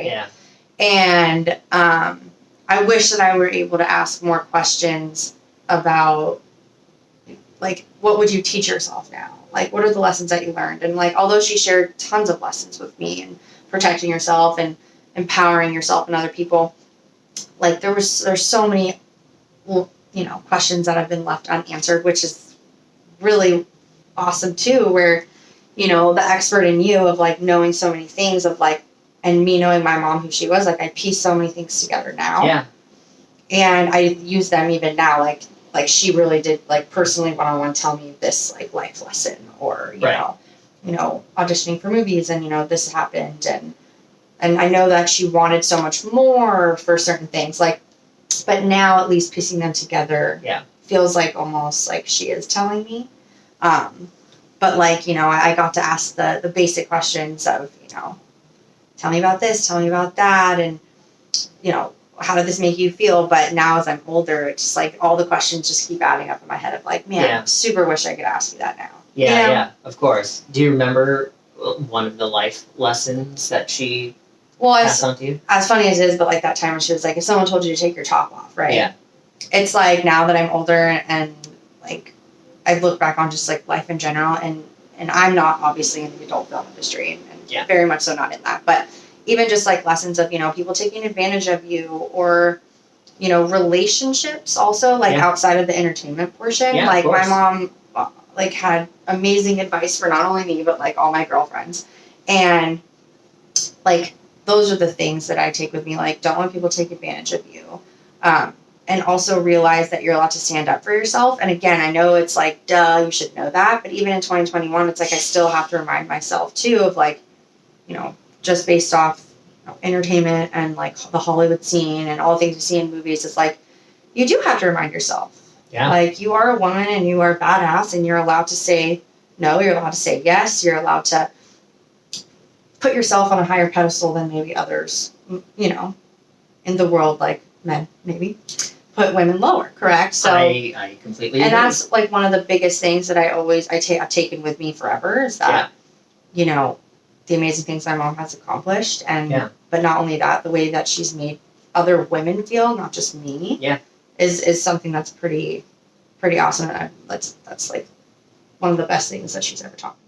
right? Yeah. And I wish that I were able to ask more questions about, like, what would you teach yourself now? Like, what are the lessons that you learned? And, like, although she shared tons of lessons with me and protecting yourself and empowering yourself and other people, like, there's so many, questions that have been left unanswered, which is really awesome too, where, the expert in you of, like, knowing so many things of, like, and me knowing my mom, who she was, like, I piece so many things together now. Yeah. And I use them even now, like she really did, like, personally one-on-one tell me this, like, life lesson, or, you know, auditioning for movies, and, this happened, and I know that she wanted so much more for certain things, like, but now at least piecing them together feels like almost like she is telling me. But, like, I got to ask the basic questions of, tell me about this, tell me about that, and, how did this make you feel? But now as I'm older, it's just like all the questions just keep adding up in my head of, like, man, I super wish I could ask you that now. Yeah, of course. Do you remember one of the life lessons that she passed on to you? As funny as it is, but, like, that time when she was like, if someone told you to take your top off, right? Yeah. It's like, now that I'm older and, like, I look back on just, like, life in general, and I'm not obviously in the adult film industry, and very much so not in that, but even just, like, lessons of, people taking advantage of you, or, relationships also, like, outside of the entertainment portion. Yeah, like, my mom, like, had amazing advice for not only me, but, like, all my girlfriends. And, like, those are the things that I take with me. Like, don't let people take advantage of you. And also realize that you're allowed to stand up for yourself. And again, I know it's like, duh, you should know that. But even in 2021, it's like I still have to remind myself, too, of, like, just based off entertainment and, like, the Hollywood scene and all the things you see in movies, it's like, you do have to remind yourself. Yeah. Like, you are a woman and you are badass, and you're allowed to say no, you're allowed to say yes, you're allowed to put yourself on a higher pedestal than maybe others, in the world, like men, maybe, put women lower, correct? So I completely agree. And that's, like, one of the biggest things that I've taken with me forever, is that, the amazing things my mom has accomplished, and but not only that, the way that she's made other women feel, not just me, is something that's pretty awesome, and that's like one of the best things that she's ever taught me.